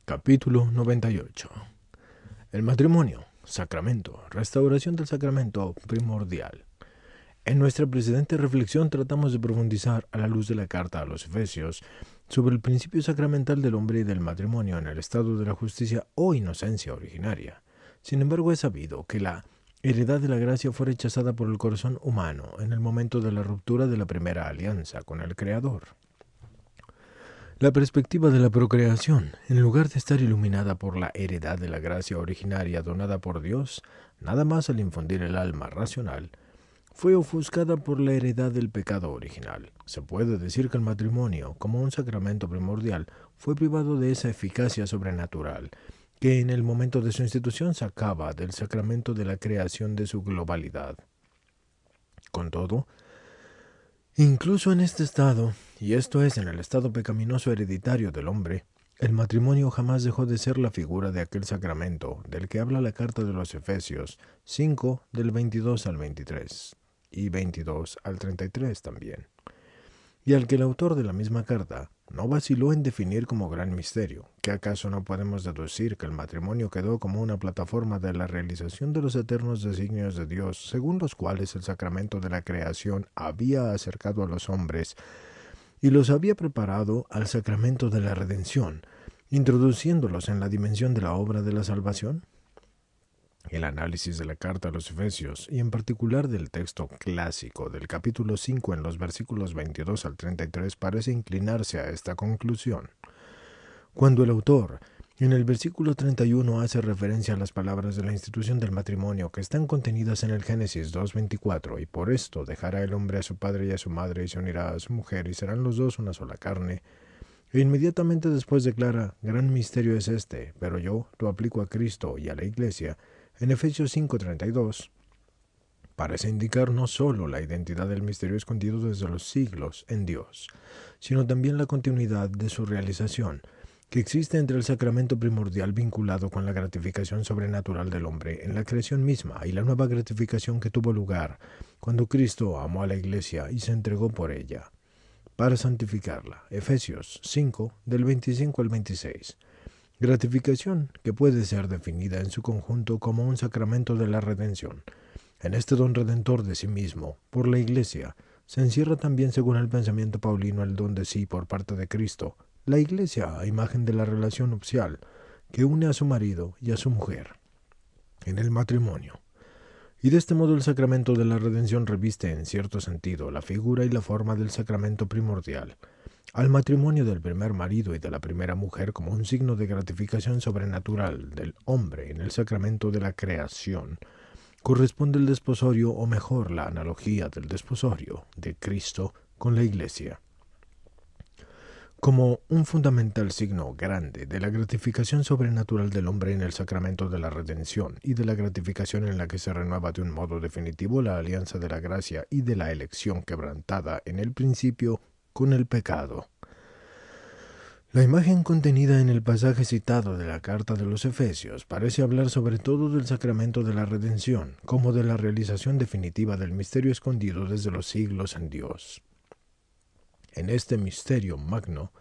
Capítulo 98. El matrimonio, sacramento, restauración del sacramento primordial. En nuestra precedente reflexión tratamos de profundizar a la luz de la carta a los Efesios sobre el principio sacramental del hombre y del matrimonio en el estado de la justicia o inocencia originaria. Sin embargo, es sabido que la heredad de la gracia fue rechazada por el corazón humano en el momento de la ruptura de la primera alianza con el Creador. La perspectiva de la procreación, en lugar de estar iluminada por la heredad de la gracia originaria donada por Dios, nada más al infundir el alma racional, fue ofuscada por la heredad del pecado original. Se puede decir que el matrimonio, como un sacramento primordial, fue privado de esa eficacia sobrenatural que en el momento de su institución sacaba del sacramento de la creación de su globalidad. Con todo, incluso en este estado, y esto es en el estado pecaminoso hereditario del hombre, el matrimonio jamás dejó de ser la figura de aquel sacramento del que habla la carta de los Efesios 5 del 22 al 23 y 22 al 33 también, y al que el autor de la misma carta no vaciló en definir como gran misterio. ¿Que acaso no podemos deducir que el matrimonio quedó como una plataforma de la realización de los eternos designios de Dios, según los cuales el sacramento de la creación había acercado a los hombres y los había preparado al sacramento de la redención, introduciéndolos en la dimensión de la obra de la salvación? El análisis de la carta a los Efesios, y en particular del texto clásico del capítulo 5 en los versículos 22 al 33, parece inclinarse a esta conclusión. Cuando el autor, en el versículo 31, hace referencia a las palabras de la institución del matrimonio que están contenidas en el Génesis 2:24, y por esto dejará el hombre a su padre y a su madre y se unirá a su mujer y serán los dos una sola carne, e inmediatamente después declara: gran misterio es este, pero yo lo aplico a Cristo y a la Iglesia. En Efesios 5:32 parece indicar no sólo la identidad del misterio escondido desde los siglos en Dios, sino también la continuidad de su realización, que existe entre el sacramento primordial vinculado con la gratificación sobrenatural del hombre en la creación misma y la nueva gratificación que tuvo lugar cuando Cristo amó a la Iglesia y se entregó por ella para santificarla. Efesios 5 del 25 al 26. Gratificación que puede ser definida en su conjunto como un sacramento de la redención. En este don redentor de sí mismo, por la Iglesia, se encierra también, según el pensamiento paulino, el don de sí por parte de Cristo, la Iglesia a imagen de la relación nupcial que une a su marido y a su mujer en el matrimonio. Y de este modo el sacramento de la redención reviste en cierto sentido la figura y la forma del sacramento primordial, al matrimonio del primer marido y de la primera mujer como un signo de gratificación sobrenatural del hombre en el sacramento de la creación. Corresponde el desposorio, o mejor, la analogía del desposorio de Cristo con la Iglesia, como un fundamental signo grande de la gratificación sobrenatural del hombre en el sacramento de la redención y de la gratificación en la que se renueva de un modo definitivo la alianza de la gracia y de la elección quebrantada en el principio con el pecado. La imagen contenida en el pasaje citado de la carta de los Efesios parece hablar sobre todo del sacramento de la redención, como de la realización definitiva del misterio escondido desde los siglos en Dios. En este misterio magno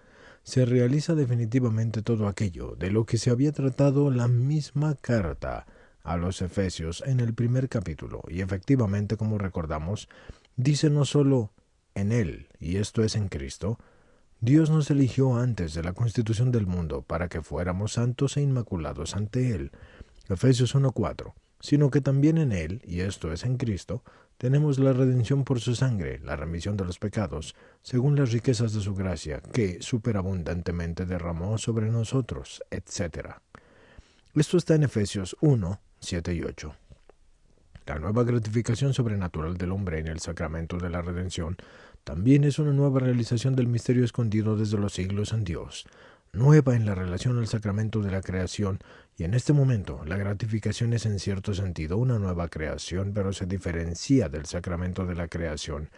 se realiza definitivamente todo aquello de lo que se había tratado la misma carta a los Efesios en el primer capítulo, y efectivamente, como recordamos, dice no solo en Él, y esto es en Cristo. Dios nos eligió antes de la constitución del mundo para que fuéramos santos e inmaculados ante Él, Efesios 1:4, sino que también en Él, y esto es en Cristo, tenemos la redención por su sangre, la remisión de los pecados, según las riquezas de su gracia, que superabundantemente derramó sobre nosotros, etc. Esto está en Efesios 1, 7 y 8. La nueva gratificación sobrenatural del hombre en el sacramento de la redención también es una nueva realización del misterio escondido desde los siglos en Dios, nueva en la relación al sacramento de la creación, y en este momento la gratificación es en cierto sentido una nueva creación, pero se diferencia del sacramento de la creación,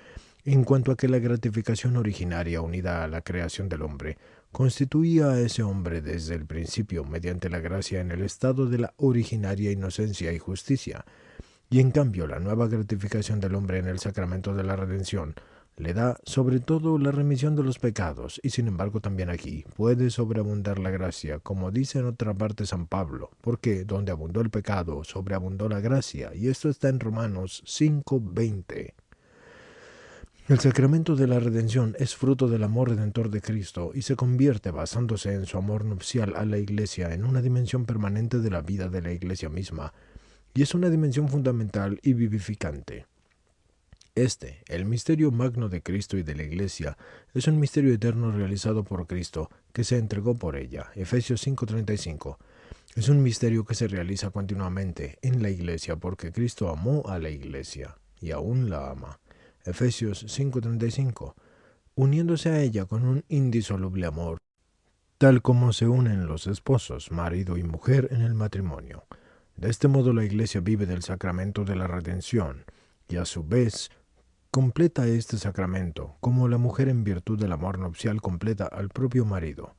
en cuanto a que la gratificación originaria unida a la creación del hombre constituía a ese hombre desde el principio mediante la gracia en el estado de la originaria inocencia y justicia, y en cambio la nueva gratificación del hombre en el sacramento de la redención le da sobre todo la remisión de los pecados, y sin embargo también aquí puede sobreabundar la gracia, como dice en otra parte San Pablo, porque donde abundó el pecado, sobreabundó la gracia, y esto está en Romanos 5:20. El sacramento de la redención es fruto del amor redentor de Cristo y se convierte, basándose en su amor nupcial a la Iglesia, en una dimensión permanente de la vida de la Iglesia misma, y es una dimensión fundamental y vivificante. El misterio magno de Cristo y de la Iglesia, es un misterio eterno realizado por Cristo, que se entregó por ella. Efesios 5:35. Es un misterio que se realiza continuamente en la Iglesia porque Cristo amó a la Iglesia y aún la ama. Efesios 5:35. Uniéndose a ella con un indisoluble amor, tal como se unen los esposos, marido y mujer, en el matrimonio. De este modo la Iglesia vive del sacramento de la redención y a su vez completa este sacramento, como la mujer en virtud del amor nupcial completa al propio marido.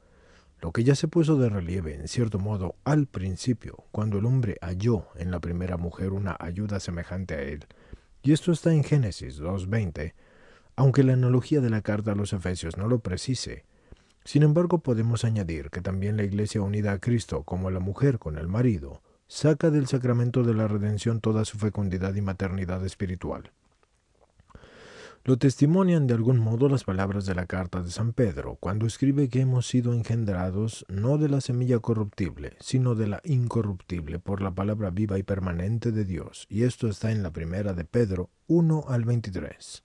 Lo que ya se puso de relieve, en cierto modo, al principio, cuando el hombre halló en la primera mujer una ayuda semejante a él. Y esto está en Génesis 2:20, aunque la analogía de la carta a los Efesios no lo precise. Sin embargo, podemos añadir que también la Iglesia unida a Cristo, como la mujer con el marido, saca del sacramento de la redención toda su fecundidad y maternidad espiritual. Lo testimonian de algún modo las palabras de la carta de San Pedro, cuando escribe que hemos sido engendrados no de la semilla corruptible, sino de la incorruptible, por la palabra viva y permanente de Dios, y esto está en la primera de Pedro 1:23.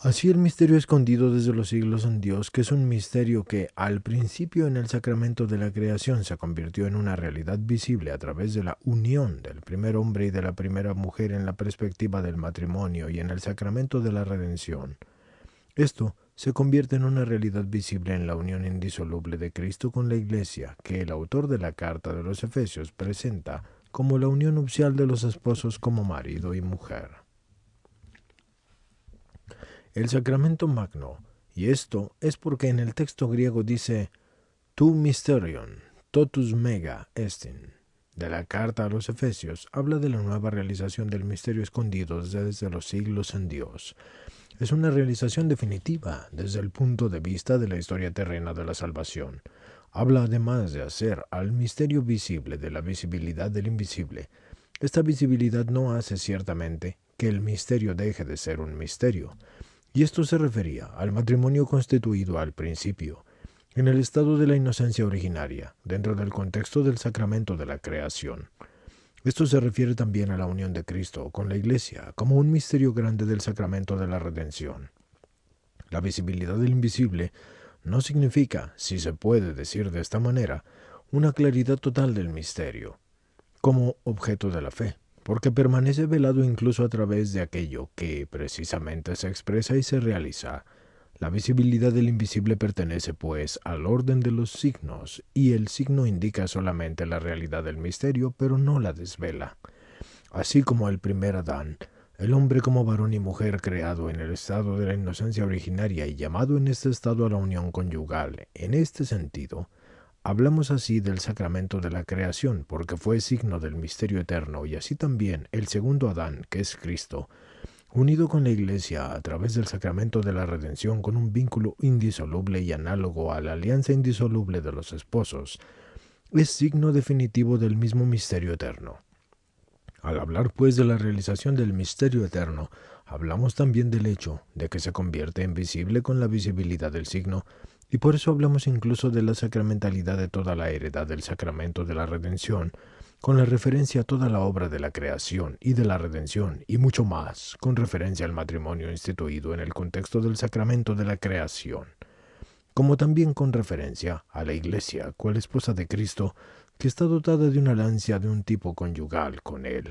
Así el misterio escondido desde los siglos en Dios, que es un misterio que al principio en el sacramento de la creación se convirtió en una realidad visible a través de la unión del primer hombre y de la primera mujer en la perspectiva del matrimonio y en el sacramento de la redención. Esto se convierte en una realidad visible en la unión indisoluble de Cristo con la Iglesia, que el autor de la carta de los Efesios presenta como la unión nupcial de los esposos como marido y mujer. El sacramento magno, y esto es porque en el texto griego dice tu mysterion, totus mega estin, de la carta a los Efesios, habla de la nueva realización del misterio escondido desde los siglos en Dios. Es una realización definitiva desde el punto de vista de la historia terrena de la salvación. Habla además de hacer al misterio visible de la visibilidad del invisible. Esta visibilidad no hace ciertamente que el misterio deje de ser un misterio. Y esto se refería al matrimonio constituido al principio, en el estado de la inocencia originaria, dentro del contexto del sacramento de la creación. Esto se refiere también a la unión de Cristo con la Iglesia, como un misterio grande del sacramento de la redención. La visibilidad del invisible no significa, si se puede decir de esta manera, una claridad total del misterio, como objeto de la fe, porque permanece velado incluso a través de aquello que precisamente se expresa y se realiza. La visibilidad del invisible pertenece, pues, al orden de los signos, y el signo indica solamente la realidad del misterio, pero no la desvela. Así como el primer Adán, el hombre como varón y mujer creado en el estado de la inocencia originaria y llamado en este estado a la unión conyugal, en este sentido, hablamos así del sacramento de la creación, porque fue signo del misterio eterno, y así también el segundo Adán, que es Cristo, unido con la Iglesia a través del sacramento de la redención con un vínculo indisoluble y análogo a la alianza indisoluble de los esposos, es signo definitivo del mismo misterio eterno. Al hablar pues de la realización del misterio eterno, hablamos también del hecho de que se convierte en visible con la visibilidad del signo, y por eso hablamos incluso de la sacramentalidad de toda la heredad del sacramento de la redención, con la referencia a toda la obra de la creación y de la redención, y mucho más, con referencia al matrimonio instituido en el contexto del sacramento de la creación, como también con referencia a la Iglesia, cual esposa de Cristo, que está dotada de una alianza de un tipo conyugal con Él.